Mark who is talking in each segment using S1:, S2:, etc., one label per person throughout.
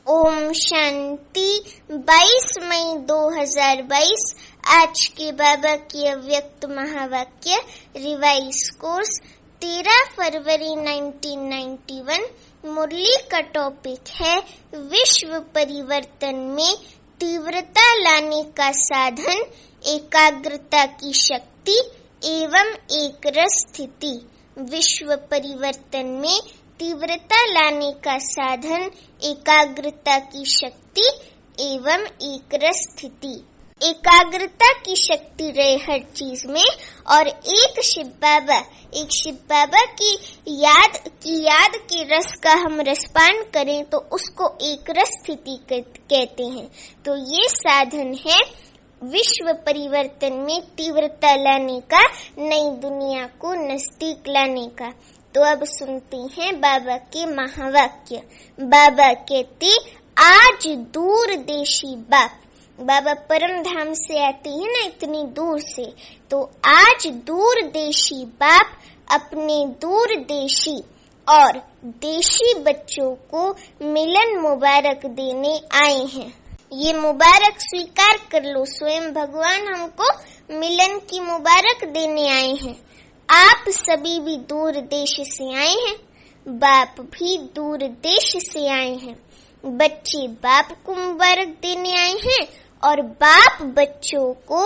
S1: ओम शांति। 22 मई 2022 आज के बाबा की अव्यक्त महावाक्य रिवाइज कोर्स 13 फरवरी 1991। मुरली का टॉपिक है विश्व परिवर्तन में तीव्रता लाने का साधन, एकाग्रता की शक्ति एवं एकरस स्थिति। विश्व परिवर्तन में तीव्रता लाने का साधन, एकाग्रता की शक्ति एवं एकरस स्थिति। एकाग्रता की शक्ति रहे हर चीज में और एक शिव बाबा की याद के रस का हम रसपान करें तो उसको एकरस स्थिति कहते हैं। तो ये साधन है विश्व परिवर्तन में तीव्रता लाने का, नई दुनिया को नजदीक लाने का। तो अब सुनते हैं बाबा के महावाक्य। बाबा कहते, आज दूर देशी बाप। बाबा परम धाम से आते हैं ना इतनी दूर से, तो आज दूर देशी बाप अपने दूर देशी और देशी बच्चों को मिलन मुबारक देने आए हैं। ये मुबारक स्वीकार कर लो, स्वयं भगवान हमको मिलन की मुबारक देने आए हैं। आप सभी भी दूर देश से आए हैं, बाप भी दूर देश से आए हैं। बच्चे बाप को मुबारक देने आए हैं और बाप बच्चों को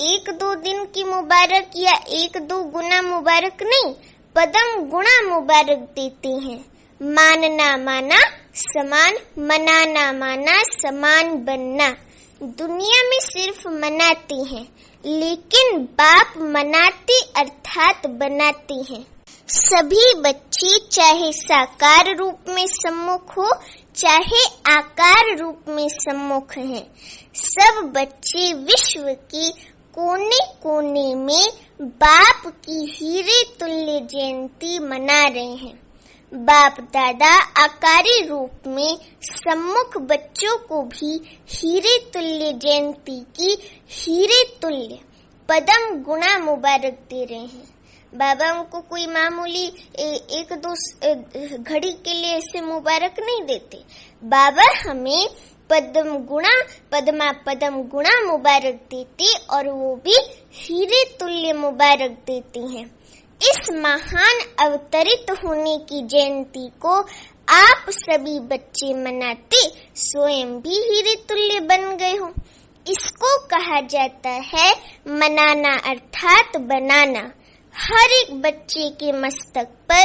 S1: 1-2 दिन की मुबारक या 1-2 गुना मुबारक नहीं, पदम गुणा मुबारक देते हैं। मानना माना समान, मनाना माना समान बनना। दुनिया में सिर्फ मनाते हैं, लेकिन बाप मनाते अर्थात बनाते हैं। सभी बच्चे चाहे साकार रूप में सम्मुख हो, चाहे आकार रूप में सम्मुख हैं। सब बच्चे विश्व के कोने कोने में बाप की हीरे तुल्य जयंती मना रहे हैं। बाप दादा आकारी रूप में सम्मुख बच्चों को भी हीरे तुल्य जयंती की हीरे तुल्य पदम गुणा मुबारक दे रहे हैं। बाबा उनको कोई मामूली 1-2 घड़ी के लिए ऐसे मुबारक नहीं देते। बाबा हमें पदम गुणा मुबारक देते और वो भी हीरे तुल्य मुबारक देते हैं। इस महान अवतरित होने की जयंती को आप सभी बच्चे मनाते स्वयं भी हीरे तुल्य बन गए हो। इसको कहा जाता है मनाना अर्थात बनाना। हर एक बच्चे के मस्तक पर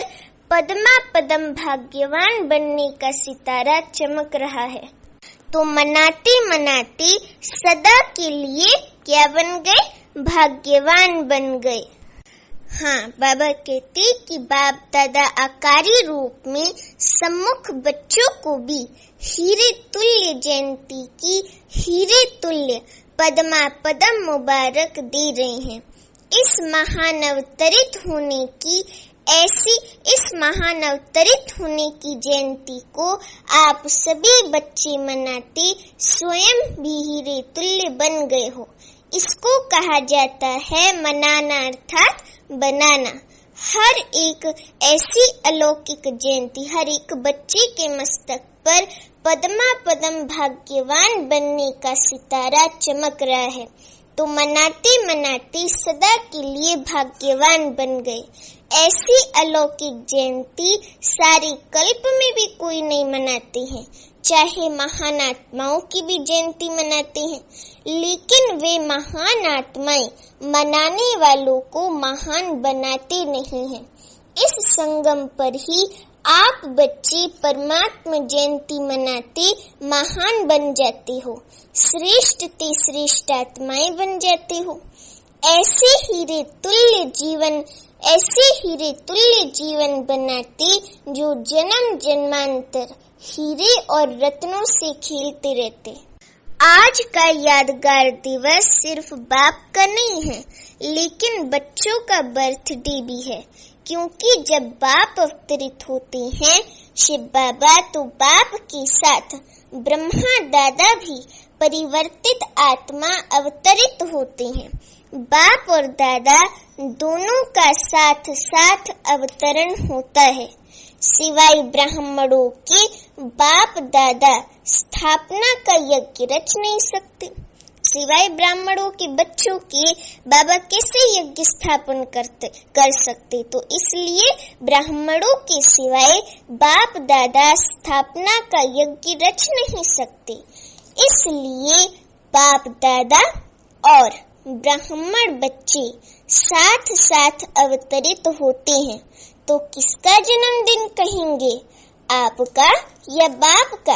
S1: पदम भाग्यवान बनने का सितारा चमक रहा है। तो मनाते मनाते सदा के लिए क्या बन गए? भाग्यवान बन गए। हाँ, बाबा कहते कि बाप दादा आकारी रूप में सम्मुख बच्चों को भी हीरे तुल्य जयंती की हीरे तुल्य पदम मुबारक दे रहे हैं। इस महान अवतरित होने की जयंती को आप सभी बच्चे मनाते स्वयं भी हीरे तुल्य बन गए हो। इसको कहा जाता है मनाना अर्थात बनाना। हर एक ऐसी अलौकिक जयंती हर एक बच्चे के मस्तक पर पदम भाग्यवान बनने का सितारा चमक रहा है। तो मनाते मनाते सदा के लिए भाग्यवान बन गए। ऐसी अलौकिक जयंती सारे कल्प में भी कोई नहीं मनाते हैं। चाहे महान आत्माओं की भी जयंती मनाते हैं, लेकिन वे महान आत्माएं मनाने वालों को महान बनाते नहीं हैं। इस संगम पर ही आप बच्चे परमात्मा जयंती मनाते महान बन जाते हो, श्रेष्ठ आत्माएं बन जाते हो। ऐसे हीरे तुल्य जीवन बनाते जो जन्म जन्मांतर हीरे और रत्नों से खेलते रहते। आज का यादगार दिवस सिर्फ बाप का नहीं है, लेकिन बच्चों का बर्थडे भी है। क्योंकि जब बाप अवतरित होते हैं शिव बाबा, तो बाप के साथ ब्रह्मा दादा भी परिवर्तित आत्मा अवतरित होते हैं। बाप और दादा दोनों का साथ साथ अवतरण होता है। सिवाय ब्राह्मणों के बाप दादा स्थापना का यज्ञ रच नहीं सकते। सिवाय ब्राह्मणों के बच्चों के बाबा कैसे यज्ञ स्थापन कर सकते? तो इसलिए ब्राह्मणों के सिवाय बाप दादा स्थापना का यज्ञ रच नहीं सकते। इसलिए बाप दादा और ब्राह्मण बच्चे साथ साथ अवतरित होते हैं। तो किसका जन्मदिन कहेंगे, आपका या बाप का?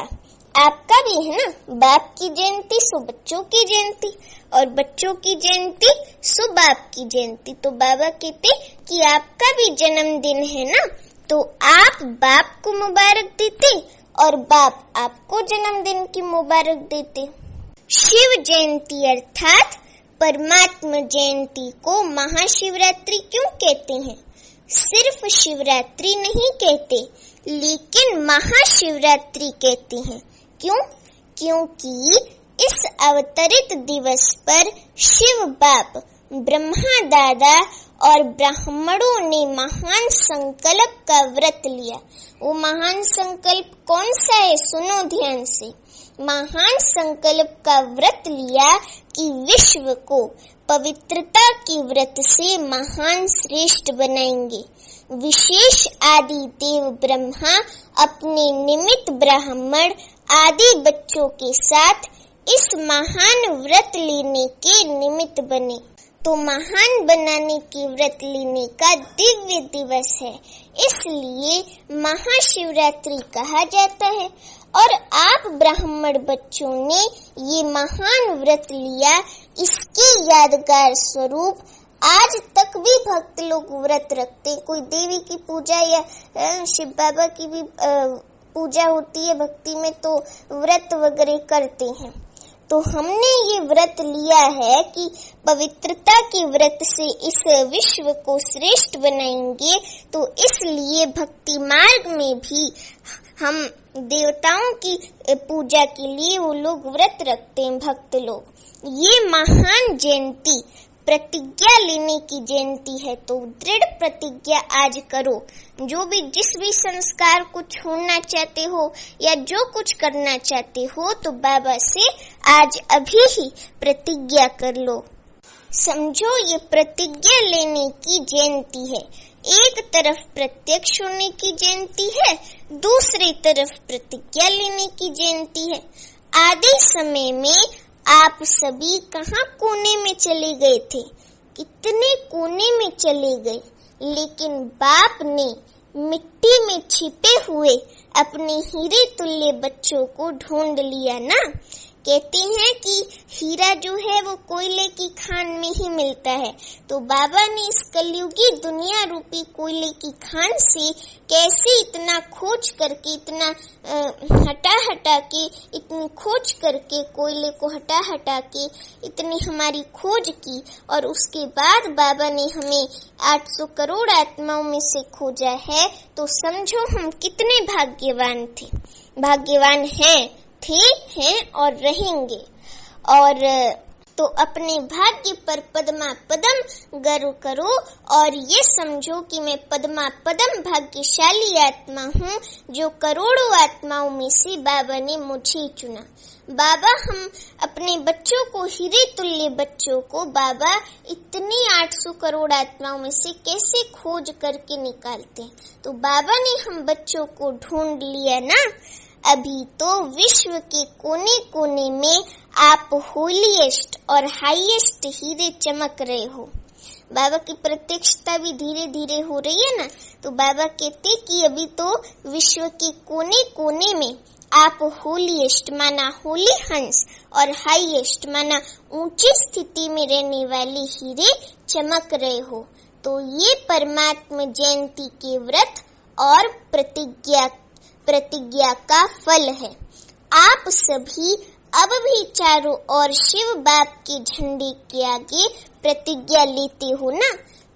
S1: आपका भी है ना, बाप की जयंती सो बच्चों की जयंती, और बच्चों की जयंती सो बाप की जयंती। तो बाबा कहते कि आपका भी जन्मदिन है ना, तो आप बाप को मुबारक देते और बाप आपको जन्मदिन की मुबारक देते। शिव जयंती अर्थात परमात्मा जयंती को महाशिवरात्रि क्यों कहते हैं? सिर्फ शिवरात्रि नहीं कहते, लेकिन महाशिवरात्रि कहते हैं। क्यों? क्योंकि इस अवतरित दिवस पर शिव बाप, ब्रह्मा दादा और ब्राह्मणों ने महान संकल्प का व्रत लिया। वो महान संकल्प कौन सा है? सुनो ध्यान से। महान संकल्प का व्रत लिया कि विश्व को पवित्रता के व्रत से महान श्रेष्ठ बनाएंगे। विशेष आदि देव ब्रह्मा अपने निमित्त ब्राह्मण आदि बच्चों के साथ इस महान व्रत लेने के निमित्त बने। तो महान बनाने के व्रत लेने का दिव्य दिवस है, इसलिए महाशिवरात्रि कहा जाता है। और आप ब्राह्मण बच्चों ने ये महान व्रत लिया, इसके यादगार स्वरूप आज तक भी भक्त लोग व्रत रखते। कोई देवी की पूजा या शिव बाबा की भी पूजा होती है भक्ति में, तो व्रत वगैरह करते हैं। तो हमने ये व्रत लिया है कि पवित्रता के व्रत से इस विश्व को श्रेष्ठ बनाएंगे। तो इसलिए भक्ति मार्ग में भी हम देवताओं की पूजा के लिए वो लोग व्रत रखते हैं भक्त लोग। ये महान जयंती प्रतिज्ञा लेने की जयंती है, तो दृढ़ प्रतिज्ञा आज करो। जो भी जिस भी संस्कार को छोड़ना चाहते हो या जो कुछ करना चाहते हो, तो बाबा से आज अभी ही प्रतिज्ञा कर लो। समझो ये प्रतिज्ञा लेने की जयंती है। एक तरफ प्रत्यक्ष होने की जयंती है, दूसरी तरफ प्रतिज्ञा लेने की जयंती है। आदि समय में आप सभी कहाँ कोने में चले गए थे? कितने कोने में चले गए, लेकिन बाप ने मिट्टी में छिपे हुए अपने हीरे तुल्य बच्चों को ढूंढ लिया ना। कहते हैं कि हीरा जो है वो कोयले की खान में ही मिलता है। तो बाबा ने इस कलयुगी दुनिया रूपी कोयले की खान से कैसे इतना खोज करके, इतना हटा के, इतनी खोज करके, कोयले को हटा के इतनी हमारी खोज की, और उसके बाद बाबा ने हमें 800 करोड़ आत्माओं में से खोजा है। तो समझो हम कितने भाग्यवान थे, भाग्यवान हैं और रहेंगे। और तो अपने भाग्य पर पद्मा पदम गर्व करो और ये समझो कि मैं पद्मा पदम भाग्यशाली आत्मा हूँ, जो करोड़ों आत्माओं में से बाबा ने मुझे चुना। बाबा हम अपने बच्चों को, हीरे तुल्य बच्चों को बाबा इतनी 800 करोड़ आत्माओं में से कैसे खोज करके निकालते हैं? तो बाबा ने हम बच्चों को ढूंढ लिया ना। अभी तो विश्व के कोने कोने में आप होलीएस्ट और हाईएस्ट हीरे चमक रहे हो। बाबा की प्रत्यक्षता भी धीरे धीरे हो रही है ना। तो बाबा कहते कि अभी तो विश्व के कोने कोने में आप होलीएस्ट माना होली हंस और हाईएस्ट माना ऊंची स्थिति में रहने वाले हीरे चमक रहे हो। तो ये परमात्मा जयंती के व्रत और प्रतिज्ञा का फल है। आप सभी अब भी चारों ओर शिव बाप के झंडे के आगे प्रतिज्ञा लेते हो ना।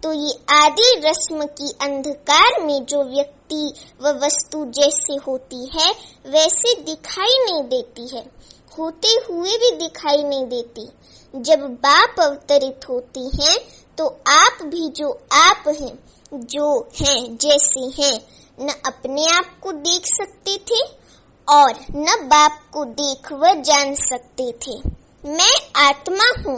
S1: तो ये आदि रस्म की अंधकार में जो व्यक्ति व वस्तु जैसे होती है वैसे दिखाई नहीं देती है, होते हुए भी दिखाई नहीं देती। जब बाप अवतरित होती हैं तो आप भी जो आप हैं, जो हैं जैसे हैं, न अपने आप को देख सकते थे और न बाप को देख व जान सकते थे। मैं आत्मा हूँ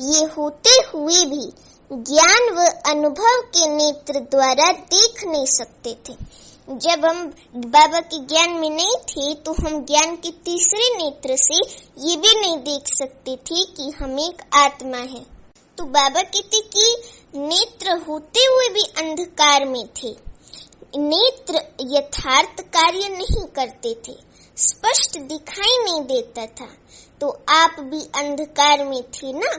S1: ये होते हुए भी ज्ञान व अनुभव के नेत्र द्वारा देख नहीं सकते थे। जब हम बाबा के ज्ञान में नहीं थे तो हम ज्ञान के तीसरे नेत्र से ये भी नहीं देख सकते थे कि हम एक आत्मा है। तो बाबा कहते कि नेत्र होते हुए भी अंधकार में थे। नेत्र यथार्थ कार्य नहीं करते थे, स्पष्ट दिखाई नहीं देता था। तो आप भी अंधकार में थे ना,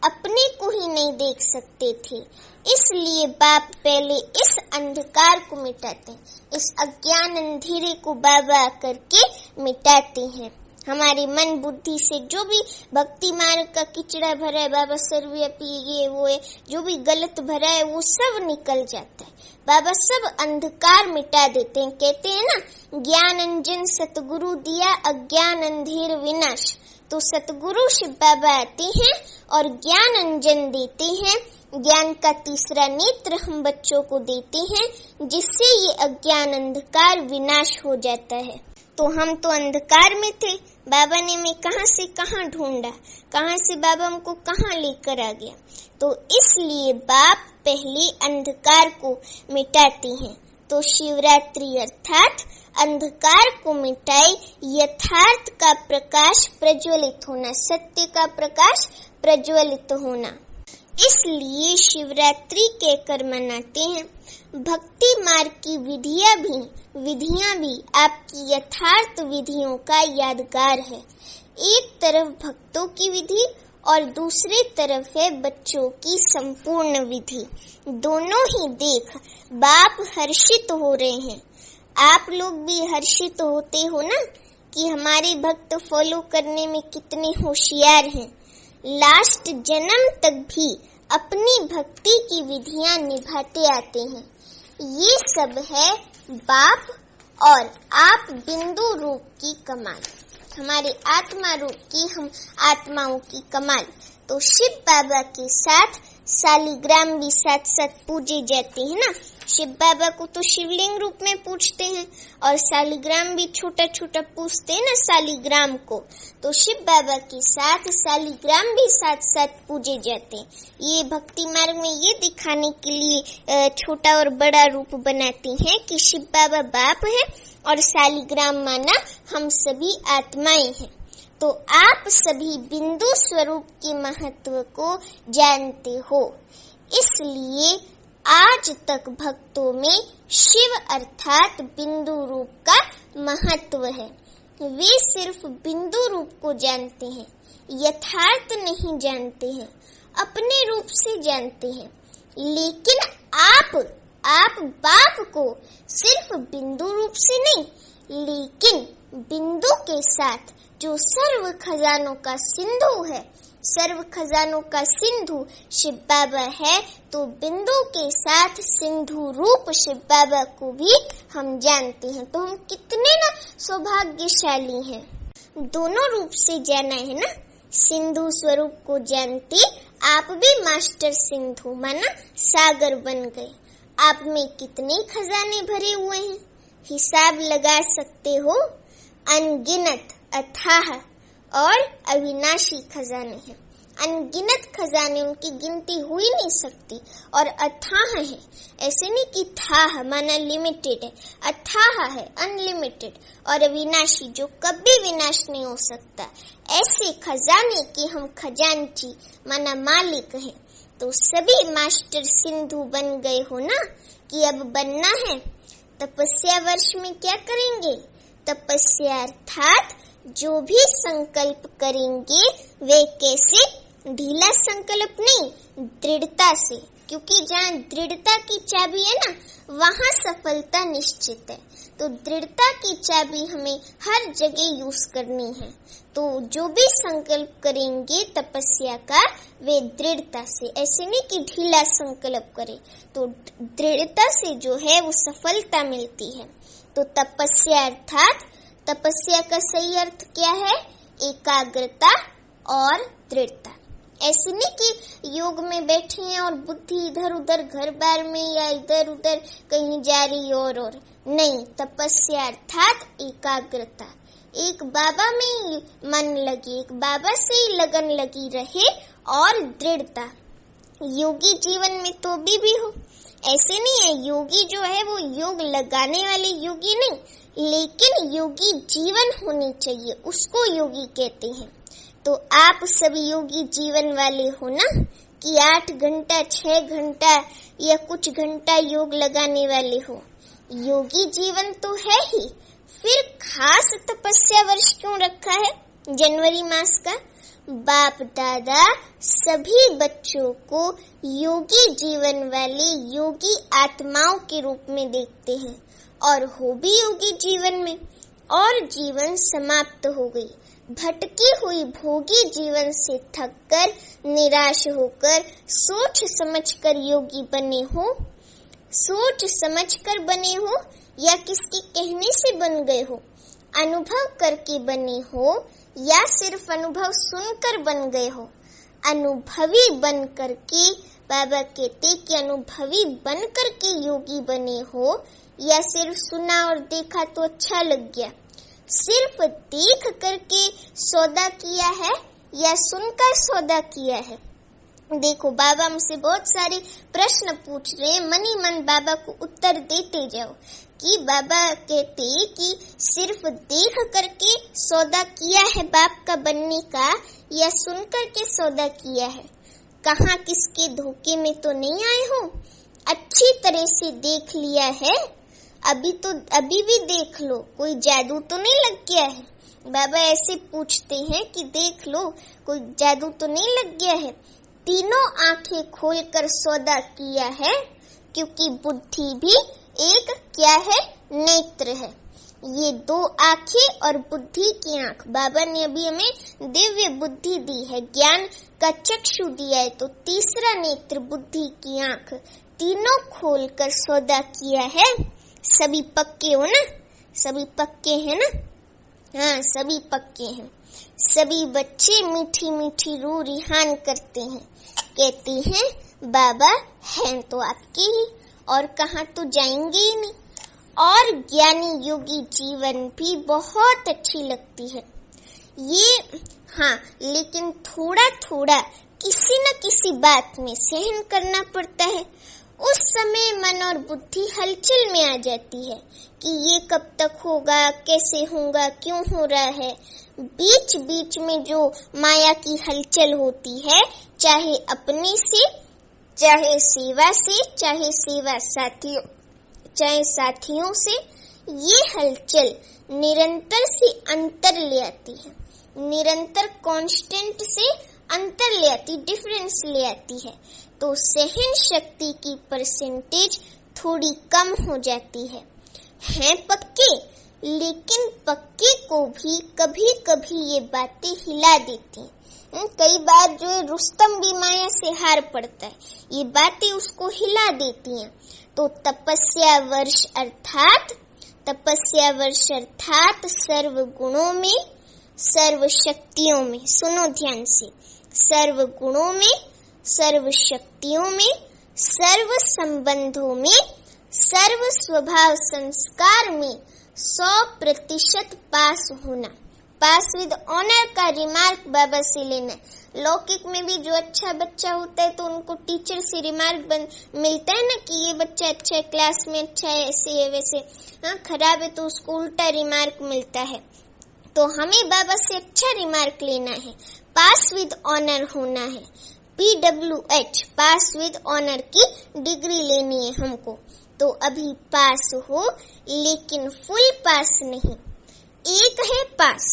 S1: अपने को ही नहीं देख सकते थे। इसलिए बाप पहले इस अंधकार को मिटाते हैं, इस अज्ञान अंधेरे को बाबा करके मिटाते हैं। हमारे मन बुद्धि से जो भी भक्ति मार्ग का किचड़ा भरा है, बाबा सर्वव्यापी ये वो है, जो भी गलत भरा है वो सब निकल जाता है। बाबा सब अंधकार मिटा देते हैं। कहते हैं ना, ज्ञान अंजन सतगुरु दिया अज्ञान अंधेर विनाश। तो सतगुरु शिव बाबा आते हैं और ज्ञान अंजन देते हैं। ज्ञान का तीसरा नेत्र हम बच्चों को देते हैं, जिससे ये अज्ञान अंधकार विनाश हो जाता है। तो हम तो अंधकार में थे, बाबा ने हमें कहां से कहां ढूंढा, कहां से बाबा हमको कहां लेकर आ गया। तो इसलिए बाप पहले अंधकार को मिटाते हैं। तो शिवरात्रि अर्थात अंधकार को मिटाए यथार्थ का प्रकाश प्रज्वलित होना, सत्य का प्रकाश प्रज्वलित होना। इसलिए शिवरात्रि कहकर मनाते हैं। भक्ति मार्ग की विधियां भी आपकी यथार्थ विधियों का यादगार है। एक तरफ भक्तों की विधि और दूसरी तरफ है बच्चों की संपूर्ण विधि। दोनों ही देख बाप हर्षित हो रहे हैं। आप लोग भी हर्षित होते हो ना कि हमारे भक्त फॉलो करने में कितने होशियार हैं। लास्ट जन्म तक भी अपनी भक्ति की विधियां निभाते आते हैं। ये सब है बाप और आप बिंदु रूप की कमाल, हमारे आत्मा रूप की हम आत्माओं की कमाल। तो शिव बाबा के साथ शालिग्राम भी साथ साथ पूजे जाते हैं ना। शिव बाबा को तो शिवलिंग रूप में पूजते हैं और शालिग्राम भी छोटा छोटा पूजते हैं ना शालिग्राम को। तो शिव बाबा के साथ शालिग्राम भी साथ साथ पूजे जाते हैं। ये भक्ति मार्ग में ये दिखाने के लिए छोटा और बड़ा रूप बनाते हैं कि शिव बाबा बाप है और शालिग्राम माना हम सभी आत्माएं हैं। तो आप सभी बिंदु स्वरूप के महत्व को जानते हो, इसलिए आज तक भक्तों में शिव अर्थात बिंदु रूप का महत्व है। वे सिर्फ बिंदु रूप को जानते हैं, यथार्थ नहीं जानते हैं, अपने रूप से जानते हैं। लेकिन आप बाप को सिर्फ बिंदु रूप से नहीं, लेकिन बिंदु के साथ जो सर्व खजानों का सिंधु है, सर्व खजानों का सिंधु शिव बाबा है। तो बिंदु के साथ सिंधु रूप शिव बाबा को भी हम जानते हैं। तो हम कितने ना सौभाग्यशाली हैं, दोनों रूप से जाना है ना। सिंधु स्वरूप को जानते आप भी मास्टर सिंधु माना सागर बन गए। आप में कितने खजाने भरे हुए हैं, हिसाब लगा सकते हो। अनगिनत अथाह और अविनाशी खजाने हैं। अनगिनत खजाने, उनकी गिनती हो ही नहीं सकती। और अथाह है, ऐसे नहीं कि थाह माना लिमिटेड है, अथाह है अनलिमिटेड। और अविनाशी जो कभी विनाश नहीं हो सकता। ऐसे खजाने के हम खजांची माना मालिक हैं। तो सभी मास्टर सिंधु बन गए हो ना कि अब बनना है। तपस्या वर्ष में क्या करेंगे? तपस्या अर्थात जो भी संकल्प करेंगे वे कैसे? ढीला संकल्प नहीं, दृढ़ता से। क्योंकि जहाँ दृढ़ता की चाबी है ना, वहाँ सफलता निश्चित है। तो दृढ़ता की चाबी हमें हर जगह यूज करनी है। तो जो भी संकल्प करेंगे तपस्या का, वे दृढ़ता से, ऐसे नहीं कि ढीला संकल्प करे। तो दृढ़ता से जो है वो सफलता मिलती है। तो तपस्या अर्थात, तपस्या का सही अर्थ क्या है? एकाग्रता और दृढ़ता। ऐसे नहीं कि योग में बैठे हैं और बुद्धि इधर उधर घर बार में या इधर उधर कहीं जा रही और नहीं। तपस्या अर्थात एकाग्रता, एक बाबा में ही मन लगे, एक बाबा से ही लगन लगी रहे और दृढ़ता। योगी जीवन में तो भी हो, ऐसे नहीं है योगी जो है वो योग लगाने वाले योगी नहीं, लेकिन योगी जीवन होनी चाहिए, उसको योगी कहते हैं। तो आप सभी योगी जीवन वाले हो ना, कि 8 घंटा 6 घंटा या कुछ घंटा योग लगाने वाले हो। योगी जीवन तो है ही, फिर खास तपस्या वर्ष क्यों रखा है जनवरी मास का? बाप दादा सभी बच्चों को योगी जीवन वाले योगी आत्माओं के रूप में देखते हैं और हो भी योगी जीवन में, और जीवन समाप्त हो गई। भटकी हुई भोगी जीवन से थककर निराश होकर सोच समझकर योगी बने हो, सोच समझकर बने हो या किसके कहने से बन गए हो, अनुभव करके बने हो या सिर्फ अनुभव सुनकर बन गए हो। अनुभवी बन करके, बाबा कहते कि अनुभवी बन करके योगी बने हो या सिर्फ सुना और देखा तो अच्छा लग गया। सिर्फ देख करके सौदा किया है या सुनकर सौदा किया है? देखो बाबा हमसे बहुत सारे प्रश्न पूछ रहे हैं, मन ही मन बाबा को उत्तर देते जाओ कि बाबा कहते कि सिर्फ देख करके सौदा किया है बाप का बनने का या सुन करके सौदा किया है? कहाँ किसके धोखे में तो नहीं आए हो? अच्छी तरह से देख लिया है? अभी भी देख लो, कोई जादू तो नहीं लग गया है? बाबा ऐसे पूछते हैं कि देख लो कोई जादू तो नहीं लग गया है? तीनों आंखें खोलकर सौदा किया है, क्योंकि बुद्धि भी एक क्या है? नेत्र है। ये 2 आंखें और बुद्धि की आंख, बाबा ने अभी हमें दिव्य बुद्धि दी है, ज्ञान का चक्षु दिया है, तो तीसरा नेत्र बुद्धि की आंख, तीनों खोलकर सौदा किया है। सभी पक्के हो ना? सभी पक्के हैं ना? हाँ, सभी पक्के हैं। सभी बच्चे मीठी मीठी रूह रिहान करते हैं, कहते हैं बाबा हैं तो आपके ही और कहाँ तो जाएंगे ही नहीं। और ज्ञानी योगी जीवन भी बहुत अच्छी लगती है ये, हाँ, लेकिन थोड़ा थोड़ा किसी न किसी बात में सहन करना पड़ता है। उस समय मन और बुद्धि हलचल में आ जाती है कि ये कब तक होगा, कैसे होगा, क्यों हो रहा है। बीच बीच में जो माया की हलचल होती है, चाहे अपने से, चाहे सेवा से, चाहे सेवा साथियों, चाहे साथियों से, ये हलचल निरंतर से अंतर ले आती है, निरंतर कांस्टेंट से अंतर ले आती, डिफरेंस ले आती है। तो सहन शक्ति की परसेंटेज थोड़ी कम हो जाती है। हैं पक्के, लेकिन पक्के को भी कभी कभी ये बातें हिला देती हैं। कई बार जो है रुस्तम भी माया से हार पड़ता है, ये बातें उसको हिला देती हैं। तो तपस्या वर्ष अर्थात सर्व गुणों में, सर्व शक्तियों में, सुनो ध्यान से, सर्व गुणों में, सर्व शक्तियों में, सर्व संबंधों में, सर्व स्वभाव संस्कार में 100% पास होना। पास विद ऑनर का रिमार्क बाबा से लेना। लौकिक में भी जो अच्छा बच्चा होता है तो उनको टीचर से रिमार्क मिलता है ना कि ये बच्चा अच्छा है, क्लास में अच्छा है, ऐसे है वैसे। हाँ, खराब है तो उसको उल्टा रिमार्क मिलता है। तो हमें बाबा से अच्छा रिमार्क लेना है, पास विद ऑनर होना है। PWH पास विद ऑनर की डिग्री लेनी है हमको। तो अभी पास हो, लेकिन फुल पास नहीं। एक है पास,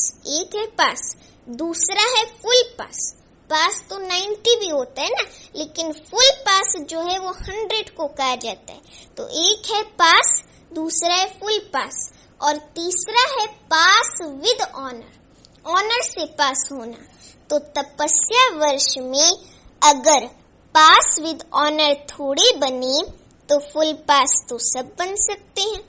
S1: दूसरा है फुल पास। पास तो 90 भी होता है ना, लेकिन फुल पास जो है वो 100 को कहा जाता है। तो एक है पास, दूसरा है फुल पास, और तीसरा है पास विद ऑनर, ऑनर से पास होना। तो तपस्या वर्ष में अगर पास विद ऑनर थोड़े बने तो फुल पास तो सब बन सकते हैं।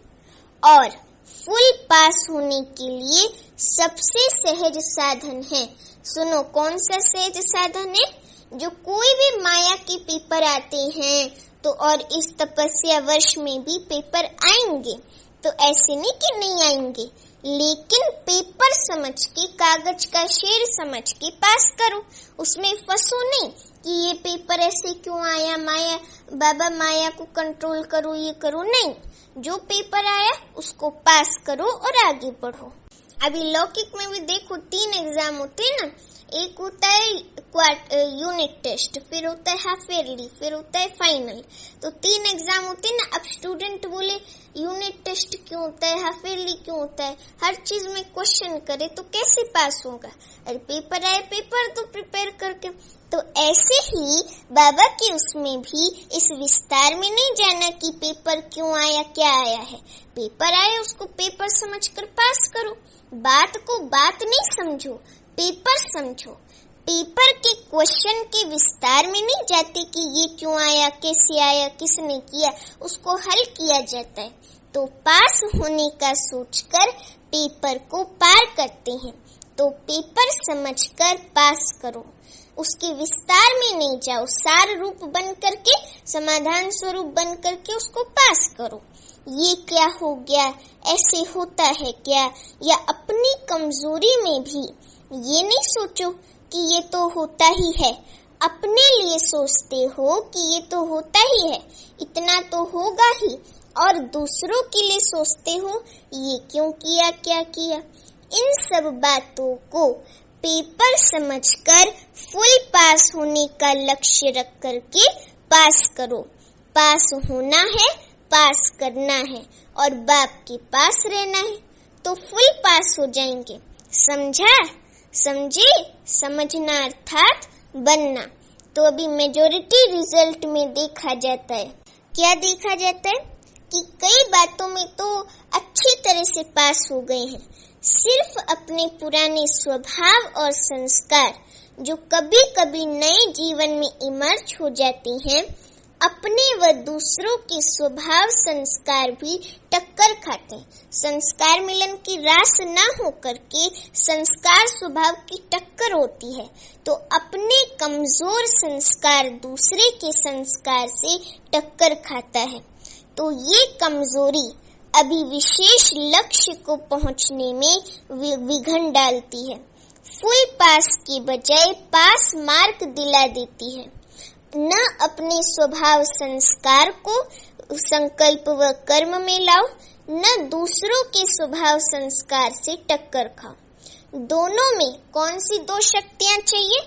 S1: और फुल पास होने के लिए सबसे सहज साधन है, सुनो कौन सा सहज साधन है? जो कोई भी माया के पेपर आते हैं तो और इस तपस्या वर्ष में भी पेपर आएंगे, तो ऐसे नहीं कि नहीं आएंगे, लेकिन पेपर समझ के, कागज का शेर समझ के पास करो। उसमें फंसो नहीं कि ये पेपर ऐसे क्यों आया, माया बाबा माया को कंट्रोल करो, ये करो, नहीं। जो पेपर आया उसको पास करो और आगे बढ़ो। अभी लौकिक में भी देखो 3 एग्जाम होते हैं ना, एक होता है यूनिट टेस्ट, फिर होता है हाफ ईयरली, फिर होता है फाइनल। तो 3 एग्जाम होते हैं ना। अब स्टूडेंट बोले यूनिट टेस्ट क्यों होता है, हाफ ईयरली क्यों होता है, हर चीज में क्वेश्चन करे तो कैसे पास होगा। अरे पेपर आए, पेपर तो प्रिपेयर करके। तो ऐसे ही बाबा के उसमें भी इस विस्तार में नहीं जाना कि पेपर क्यों आया, क्या आया है। पेपर आए उसको पेपर समझकर पास करो। बात को बात नहीं समझो, पेपर समझो। पेपर के क्वेश्चन के विस्तार में नहीं जाते कि ये क्यों आया, कैसे आया, किसने किया, उसको हल किया जाता है। तो पास होने का सोचकर पेपर को पार करते हैं। तो पेपर समझकर पास करो, उसके विस्तार में नहीं जाओ। सार रूप बन करके, समाधान स्वरूप बन करके उसको पास करो। ये क्या हो गया, ऐसे होता है क्या, या अपनी कमजोरी में भी ये नहीं सोचो कि ये तो होता ही है। अपने लिए सोचते हो कि ये तो होता ही है, इतना तो होगा ही, और दूसरों के लिए सोचते हो ये क्यों किया, क्या किया। इन सब बातों को पेपर समझकर फुल पास होने का लक्ष्य रख करके पास करो। पास होना है, पास करना है और बाप के पास रहना है, तो फुल पास हो जाएंगे। समझा, समझे, समझना अर्थात बनना। तो अभी मेजॉरिटी रिजल्ट में देखा जाता है, क्या देखा जाता है कि कई बातों में तो अच्छी तरह से पास हो गए हैं, सिर्फ अपने पुराने स्वभाव और संस्कार जो कभी कभी नए जीवन में इमर्ज हो जाते हैं, अपने व दूसरों के स्वभाव संस्कार भी टक्कर खाते हैं। संस्कार मिलन की रास ना होकर के संस्कार स्वभाव की टक्कर होती है, तो अपने कमजोर संस्कार दूसरे के संस्कार से टक्कर खाता है। तो ये कमजोरी अभी विशेष लक्ष्य को पहुंचने में विघन डालती है। फुल पास के बजाय पास मार्क दिला देती है। न अपने स्वभाव संस्कार को संकल्प व कर्म में लाओ, न दूसरों के स्वभाव संस्कार से टक्कर खाओ। दोनों में कौन सी 2 शक्तियां चाहिए?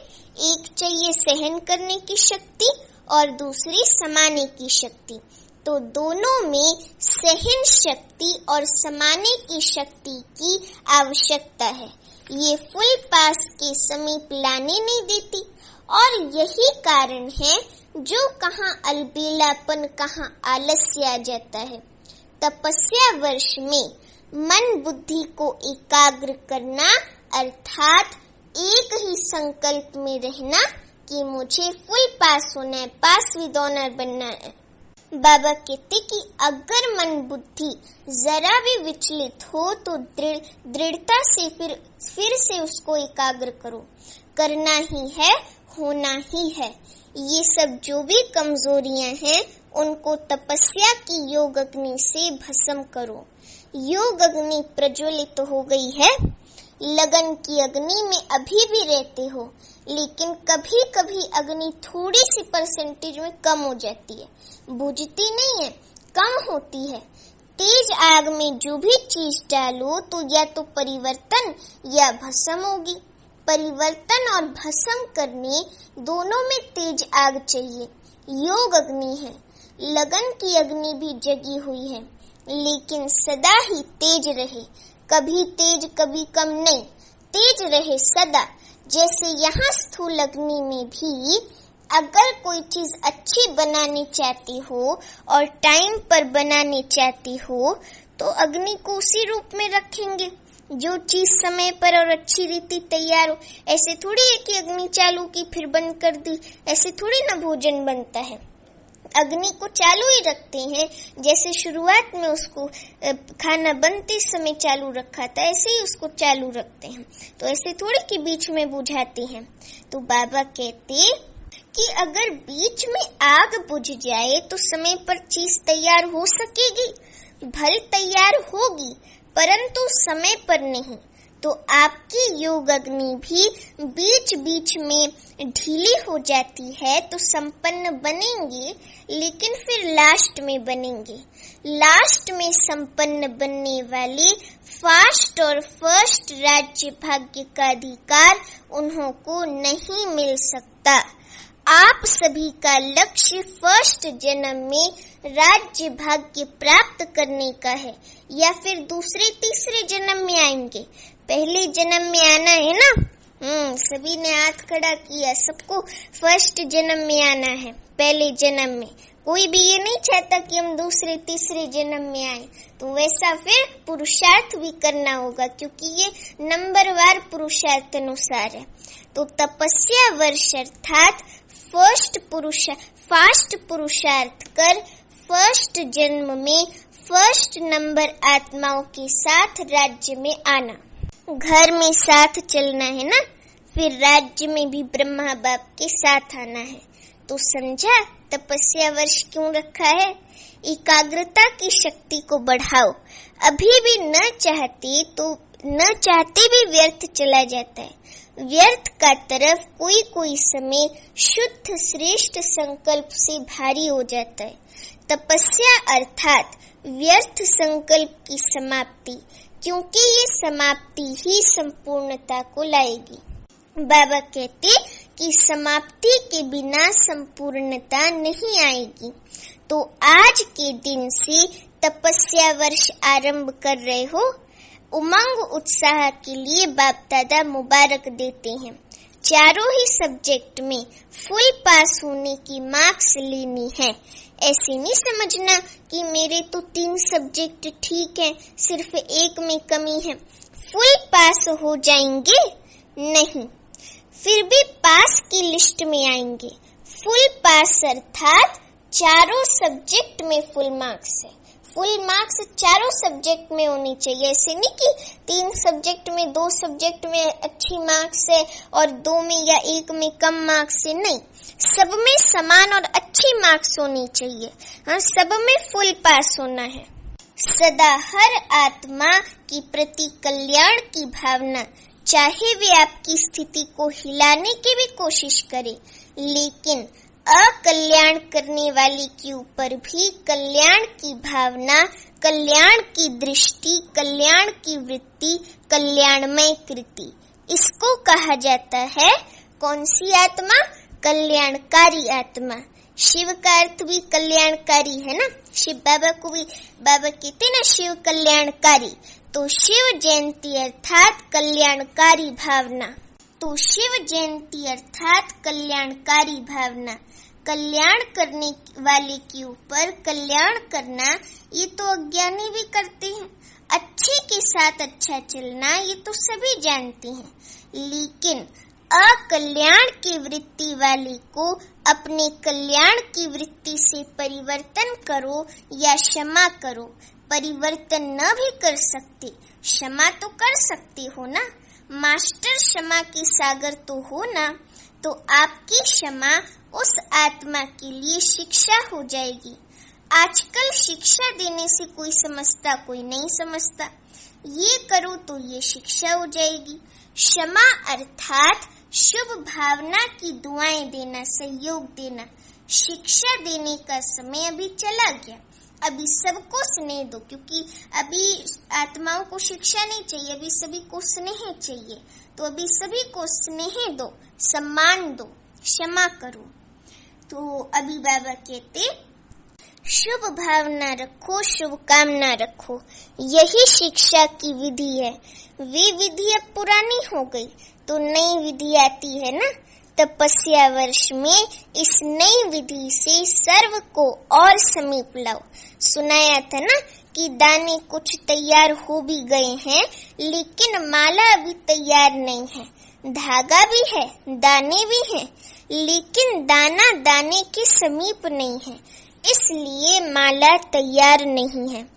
S1: एक चाहिए सहन करने की शक्ति और दूसरी समाने की शक्ति। तो दोनों में सहन शक्ति और समाने की शक्ति की आवश्यकता है। ये फुल पास के समीप लाने नहीं देती, और यही कारण है जो कहाँ अलबेलापन, कहाँ आलस्य आ जाता है। तपस्या वर्ष में मन बुद्धि को एकाग्र करना अर्थात एक ही संकल्प में रहना कि मुझे फुल पास होना है, पास विद ऑनर बनना है। बाबा कहते कि अगर मन बुद्धि जरा भी विचलित हो तो दृढ़ता से फिर से उसको एकाग्र करो। करना ही है, होना ही है। ये सब जो भी कमजोरियां हैं उनको तपस्या की योग अग्नि से भस्म करो। योग अग्नि प्रज्वलित हो गई है, लगन की अग्नि में अभी भी रहते हो, लेकिन कभी कभी अग्नि थोड़ी सी परसेंटेज में कम हो जाती है, बुझती नहीं है, कम होती है। तेज आग में जो भी चीज डालो तो या तो परिवर्तन या भस्म होगी। परिवर्तन और भस्म करने दोनों में तेज आग चाहिए। योग अग्नि है, लगन की अग्नि भी जगी हुई है, लेकिन सदा ही तेज रहे, कभी तेज कभी कम नहीं, तेज रहे सदा। जैसे यहाँ स्थूल अग्नि में भी अगर कोई चीज अच्छी बनानी चाहती हो और टाइम पर बनानी चाहती हो तो अग्नि को उसी रूप में रखेंगे जो चीज समय पर और अच्छी रीति तैयार हो। ऐसे थोड़ी है कि अग्नि चालू की फिर बंद कर दी, ऐसे थोड़ी ना भोजन बनता है। अग्नि को चालू ही रखते हैं, जैसे शुरुआत में उसको खाना बनते समय चालू रखा था, ऐसे ही उसको चालू रखते हैं। तो ऐसे थोड़ी कि बीच में बुझाते हैं। तो बाबा कहते कि अगर बीच में आग बुझ जाए तो समय पर चीज तैयार हो सकेगी? भले तैयार होगी परंतु समय पर नहीं। तो आपकी योग अग्नि भी बीच बीच में ढीली हो जाती है तो संपन्न बनेंगे, लेकिन फिर लास्ट में बनेंगे। लास्ट में संपन्न बनने वाले फास्ट और फर्स्ट राज्य भाग्य का अधिकार उन्हों को नहीं मिल सकता। आप सभी का लक्ष्य फर्स्ट जन्म में राज्य भाग्य प्राप्त करने का है, या फिर दूसरे तीसरे जन्म में आएंगे? पहले जन्म में आना है ना। सभी ने हाथ खड़ा किया। सबको फर्स्ट जन्म में आना है, पहले जन्म में। कोई भी ये नहीं चाहता कि हम दूसरे तीसरे जन्म में आए। तो वैसा फिर पुरुषार्थ भी करना होगा, क्योंकि ये नंबरवार पुरुषार्थ अनुसार है। तो तपस्या वर्ष अर्थात फास्ट पुरुषार्थ कर फर्स्ट जन्म में फर्स्ट नंबर आत्माओं के साथ राज्य में आना। घर में साथ चलना है ना, फिर राज्य में भी ब्रह्मा बाप के साथ आना है। तो समझा तपस्या वर्ष क्यों रखा है? एकाग्रता की शक्ति को बढ़ाओ। अभी भी न चाहते भी व्यर्थ चला जाता है। व्यर्थ का तरफ कोई समय शुद्ध श्रेष्ठ संकल्प से भारी हो जाता है। तपस्या अर्थात व्यर्थ संकल्प की समाप्ति, क्योंकि ये समाप्ति ही संपूर्णता को लाएगी। बाबा कहते कि समाप्ति के बिना संपूर्णता नहीं आएगी। तो आज के दिन से तपस्या वर्ष आरंभ कर रहे हो। उमंग उत्साह के लिए बाप दादा मुबारक देते हैं। चारों ही सब्जेक्ट में फुल पास होने की मार्क्स लेनी है। ऐसे नहीं समझना कि मेरे तो 3 सब्जेक्ट ठीक हैं, सिर्फ एक में कमी है, फुल पास हो जाएंगे। नहीं, फिर भी पास की लिस्ट में आएंगे। फुल पास अर्थात चारों सब्जेक्ट में फुल मार्क्स है। फुल मार्क्स चारों सब्जेक्ट में होनी चाहिए। ऐसे नहीं कि 3 सब्जेक्ट में 2 सब्जेक्ट में अच्छी मार्क्स है और 2 में या 1 में कम मार्क्स है। नहीं, सब में समान और अच्छी मार्क्स होनी चाहिए। हाँ, सब में फुल पास होना है। सदा हर आत्मा की प्रति कल्याण की भावना, चाहे वे आपकी स्थिति को हिलाने की भी कोशिश करे, लेकिन अकल्याण करने वाले के ऊपर भी कल्याण की भावना, कल्याण की दृष्टि, कल्याण की वृत्ति, कल्याणमय कृति, इसको कहा जाता है कौन सी आत्मा? कल्याणकारी आत्मा। शिव का अर्थ भी कल्याणकारी है ना। शिव बाबा को भी बाबा कहते ना शिव कल्याणकारी। तो शिव जयंती अर्थात कल्याणकारी भावना। तो शिव जयंती अर्थात कल्याणकारी भावना। कल्याण करने वाले के ऊपर कल्याण करना, ये तो अज्ञानी भी करते हैं। अच्छे के साथ अच्छा चलना, ये तो सभी जानते हैं। लेकिन अकल्याण की वृत्ति वाले को अपने कल्याण की वृत्ति से परिवर्तन करो या क्षमा करो। परिवर्तन न भी कर सकते, क्षमा तो कर सकते हो ना। मास्टर क्षमा के सागर तो हो ना। तो आपकी क्षमा उस आत्मा के लिए शिक्षा हो जाएगी। आजकल शिक्षा देने से कोई समझता, कोई नहीं समझता। ये करो तो ये शिक्षा हो जाएगी। क्षमा अर्थात शुभ भावना की दुआएं देना, सहयोग देना। शिक्षा देने का समय अभी चला गया। अभी सबको स्नेह दो, क्योंकि अभी आत्माओं को शिक्षा नहीं चाहिए, अभी सभी को स्नेह चाहिए। तो अभी सभी को स्नेह दो, सम्मान दो, क्षमा करो। तो अभी बाबा कहते शुभ भावना रखो, शुभ कामना रखो, यही शिक्षा की विधि है। वे विधि अब पुरानी हो गई तो नई विधि आती है ना। तपस्या वर्ष में इस नई विधि से सर्व को और समीप लाओ। सुनाया था ना कि दाने कुछ तैयार हो भी गए हैं, लेकिन माला अभी तैयार नहीं है। धागा भी है, दाने भी हैं, लेकिन दाना दाने के समीप नहीं है, इसलिए माला तैयार नहीं है।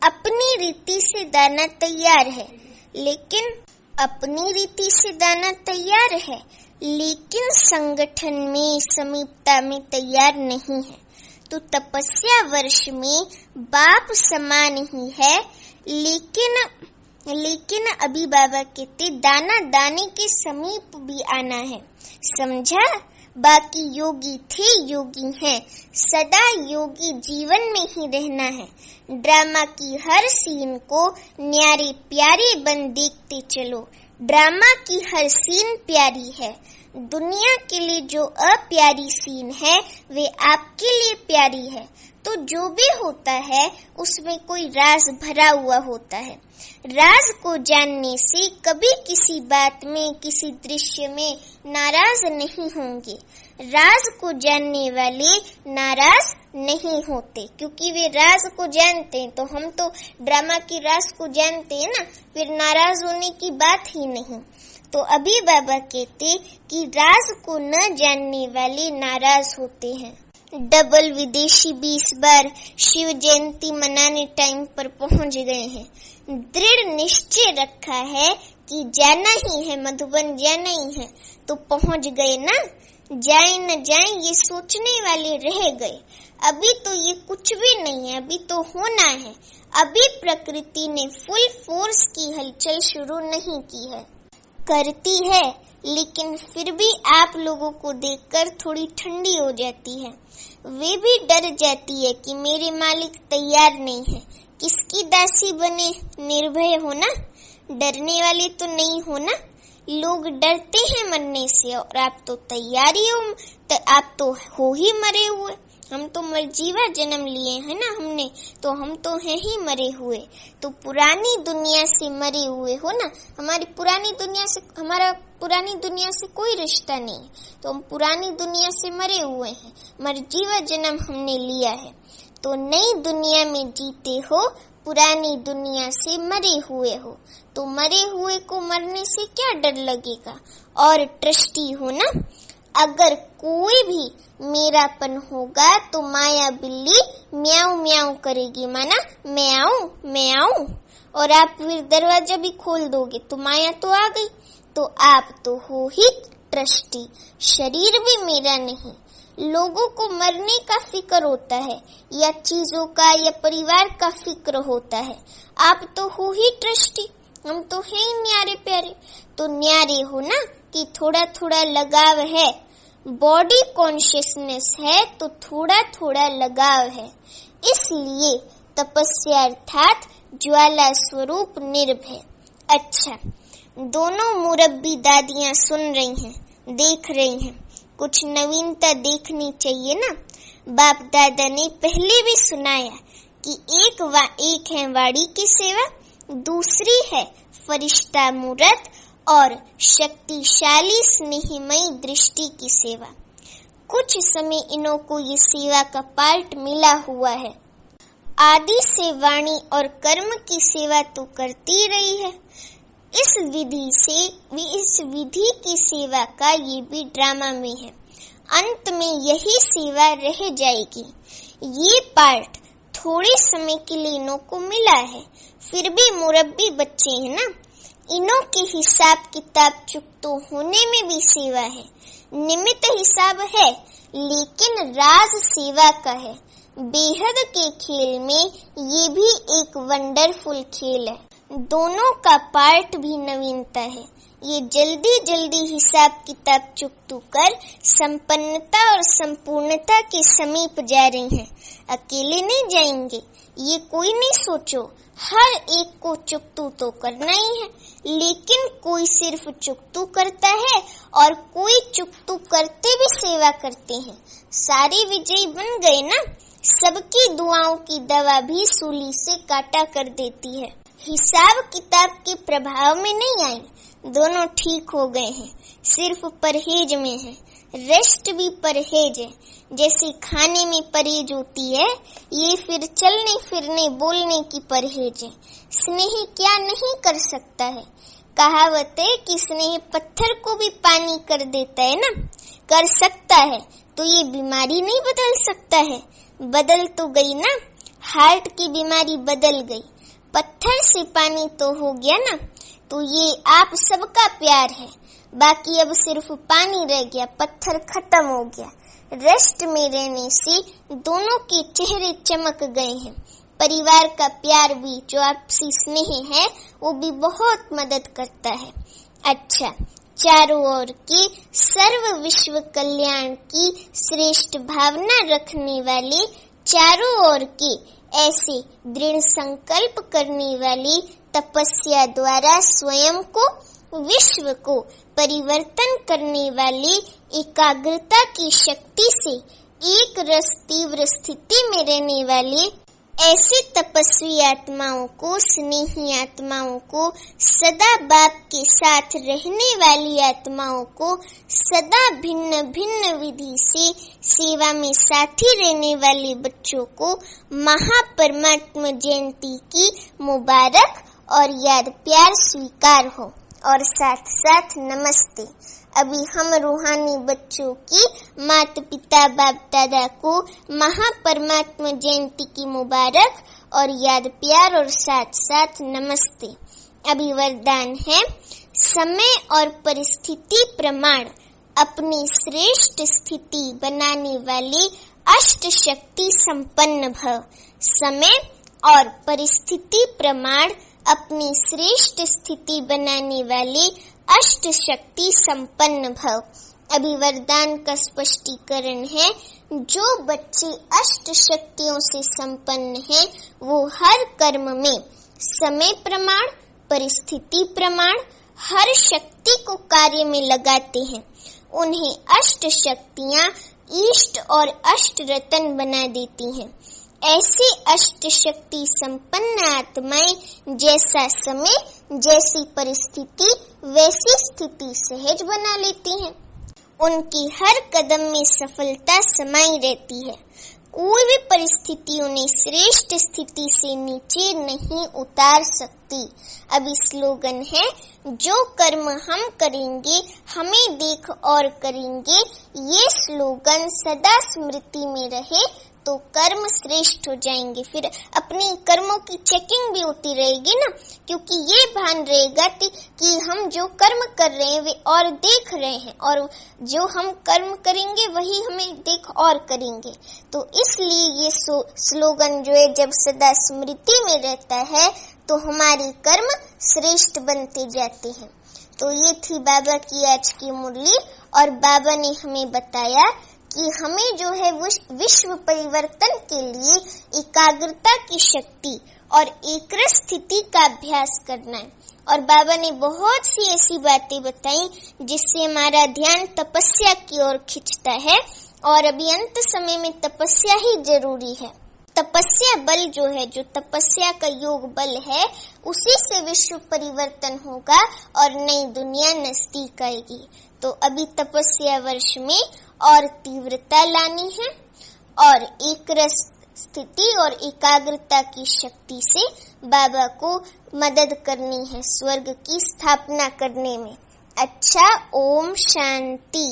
S1: अपनी रीति से दाना तैयार है, लेकिन लेकिन संगठन में समीपता में तैयार नहीं है। तो तपस्या वर्ष में बाप समान ही है, लेकिन अभी बाबा कहते दाना दाने के समीप भी आना है। समझा? बाकी योगी थे, योगी हैं, सदा योगी जीवन में ही रहना है। ड्रामा की हर सीन को न्यारे प्यारे बन देखते चलो। ड्रामा की हर सीन प्यारी है। दुनिया के लिए जो अप्यारी सीन है वे आपके लिए प्यारी है। तो जो भी होता है उसमें कोई राज भरा हुआ होता है। राज को जानने से कभी किसी बात में, किसी दृश्य में नाराज नहीं होंगे। राज को जानने वाले नाराज नहीं होते, क्योंकि वे राज को जानते हैं। तो हम तो ड्रामा की राज को जानते हैं ना, फिर नाराज होने की बात ही नहीं। तो अभी बाबा कहते कि राज को न जानने वाले नाराज होते हैं। डबल विदेशी 20 बार शिव जयंती मनाने टाइम पर पहुंच गए हैं। दृढ़ निश्चय रखा है कि जाना ही है, मधुबन जाना ही है, तो पहुंच गए ना। जाए न जाए ये सोचने वाले रह गए। अभी तो ये कुछ भी नहीं है, अभी तो होना है। अभी प्रकृति ने फुल फोर्स की हलचल शुरू नहीं की है, करती है, लेकिन फिर भी आप लोगों को देखकर थोड़ी ठंडी हो जाती है। वे भी डर जाती है कि मेरे मालिक तैयार नहीं है। किसकी दासी बने, निर्भय हो ना, डरने वाले तो नहीं हो ना। लोग डरते हैं मरने से, और आप तो तैयारी हो, तो आप तो हो ही मरे हुए। हम तो मरजीवा जन्म लिए हैं ना हमने, तो हम तो हैं ही मरे हुए। तो पुरानी दुनिया से मरे हुए हो ना। हमारा पुरानी दुनिया से कोई रिश्ता नहीं, तो हम पुरानी दुनिया से मरे हुए हैं। मरजीवा जन्म हमने लिया है। तो नई दुनिया में जीते हो, पुरानी दुनिया से मरे हुए हो। तो मरे हुए को मरने से क्या डर लगेगा। और ट्रस्टी हो ना। अगर कोई भी मेरापन होगा तो माया बिल्ली म्याऊ म्याऊ करेगी, माना मैं आऊं, और आप फिर दरवाजा भी खोल दोगे तो माया तो आ गई। तो आप तो हो ही ट्रस्टी। शरीर भी मेरा नहीं। लोगों को मरने का फिक्र होता है, या चीजों का या परिवार का फिक्र होता है। आप तो हो ही ट्रस्टी। हम तो हैं ही न्यारे प्यारे। तो न्यारे हो ना कि थोड़ा थोड़ा लगाव है। बॉडी कॉन्शियसनेस है तो थोड़ा थोड़ा लगाव है। इसलिए तपस्या अर्थात ज्वाला स्वरूप निर्भय। अच्छा, दोनों मुरब्बी दादियां सुन रही हैं, देख रही हैं। कुछ नवीनता देखनी चाहिए ना। बाप दादा ने पहले भी सुनाया कि एक है वाणी की सेवा, दूसरी है फरिश्ता मूरत और शक्तिशाली स्नेहमयी दृष्टि की सेवा। कुछ समय इन्हों को ये सेवा का पार्ट मिला हुआ है। आदि से वाणी और कर्म की सेवा तो करती रही है। इस विधि की सेवा का ये भी ड्रामा में है। अंत में यही सेवा रह जाएगी। ये पार्ट थोड़े समय के लिए इन्हों को मिला है, फिर भी मुरब्बी बच्चे हैं ना। इन्हों के हिसाब किताब चुकतो होने में भी सेवा है। निमित्त हिसाब है, लेकिन राज सेवा का है। बेहद के खेल में ये भी एक वंडरफुल खेल है। दोनों का पार्ट भी नवीनता है। ये जल्दी जल्दी हिसाब किताब चुकतू कर संपन्नता और संपूर्णता के समीप जा रही हैं। अकेले नहीं जाएंगे, ये कोई नहीं सोचो। हर एक को चुकतू तो करना ही है, लेकिन कोई सिर्फ चुकतू करता है और कोई चुकतू करते भी सेवा करते हैं। सारे विजयी बन गए ना। सबकी दुआओं की दवा भी सूली से काटा कर देती है। हिसाब किताब के प्रभाव में नहीं आई, दोनों ठीक हो गए हैं। सिर्फ परहेज में है। रेस्ट भी परहेज है। जैसे खाने में परहेज होती है, ये फिर चलने फिरने बोलने की परहेज है। स्नेह क्या नहीं कर सकता है। कहावत है कि स्नेह पत्थर को भी पानी कर देता है ना। कर सकता है तो ये बीमारी नहीं बदल सकता है। बदल तो गई ना। हार्ट की बीमारी बदल गई। पत्थर से पानी तो हो गया ना। तो ये आप सबका प्यार है। बाकी अब सिर्फ पानी रह गया, पत्थर खत्म हो गया। रेस्ट में रहने से दोनों के चेहरे चमक गए हैं। परिवार का प्यार भी, जो आपसी स्नेह है, वो भी बहुत मदद करता है। अच्छा, चारों ओर की सर्व विश्व कल्याण की श्रेष्ठ भावना रखने वाली, चारों ओर की ऐसे दृढ़ संकल्प करने वाली, तपस्या द्वारा स्वयं को, विश्व को परिवर्तन करने वाली, एकाग्रता की शक्ति से एक रस तीव्र स्थिति में रहने वाली, ऐसे तपस्वी आत्माओं को, स्नेही आत्माओं को, सदा बाप के साथ रहने वाली आत्माओं को, सदा भिन्न भिन्न विधि से सेवा में साथी रहने वाले बच्चों को महापरमात्मा जयंती की मुबारक और याद प्यार स्वीकार हो। और साथ साथ नमस्ते। अभी हम रूहानी बच्चों की माता पिता बाप दादा को महापरमात्मा जयंती की मुबारक और याद प्यार और साथ साथ नमस्ते। अभी वरदान है, समय और परिस्थिति प्रमाण अपनी श्रेष्ठ स्थिति बनाने वाली अष्ट शक्ति संपन्न भव। समय और परिस्थिति प्रमाण अपनी श्रेष्ठ स्थिति बनाने वाली अष्ट शक्ति संपन्न भव। अभी वरदान का स्पष्टीकरण है, जो बच्चे अष्ट शक्तियों से संपन्न हैं, वो हर कर्म में समय प्रमाण, परिस्थिति प्रमाण, हर शक्ति को कार्य में लगाते हैं। उन्हें अष्ट शक्तियाँ इष्ट और अष्ट रतन बना देती हैं। ऐसी अष्ट शक्ति संपन्न आत्माएं जैसा समय, जैसी परिस्थिति, वैसी स्थिति सहज बना लेती हैं। उनकी हर कदम में सफलता समाई रहती है। कोई भी परिस्थिति उन्हें श्रेष्ठ स्थिति से नीचे नहीं उतार सकती। अभी स्लोगन है, जो कर्म हम करेंगे हमें देख और करेंगे। ये स्लोगन सदा स्मृति में रहे तो कर्म श्रेष्ठ हो जाएंगे। फिर अपने कर्मों की चेकिंग भी होती रहेगी ना, क्योंकि ये भान रहेगा कि हम जो कर्म कर रहे हैं वे और देख रहे हैं, और जो हम कर्म करेंगे वही हमें देख और करेंगे। तो इसलिए ये स्लोगन जो है, जब सदा स्मृति में रहता है तो हमारे कर्म श्रेष्ठ बनते जाते हैं। तो ये थी बाबा की आज की मुरली, और बाबा ने हमें बताया कि हमें जो है विश्व परिवर्तन के लिए एकाग्रता की शक्ति और एकरस स्थिति का अभ्यास करना है। और बाबा ने बहुत सी ऐसी बातें बताई जिससे हमारा ध्यान तपस्या की ओर खिंचता है, और अभी अंत समय में तपस्या ही जरूरी है। तपस्या बल जो है, जो तपस्या का योग बल है, उसी से विश्व परिवर्तन होगा और नई दुनिया नजदीक आएगी। तो अभी तपस्या वर्ष में और तीव्रता लानी है, और एक रस स्थिति और एकाग्रता की शक्ति से बाबा को मदद करनी है स्वर्ग की स्थापना करने में। अच्छा, ओम शांति।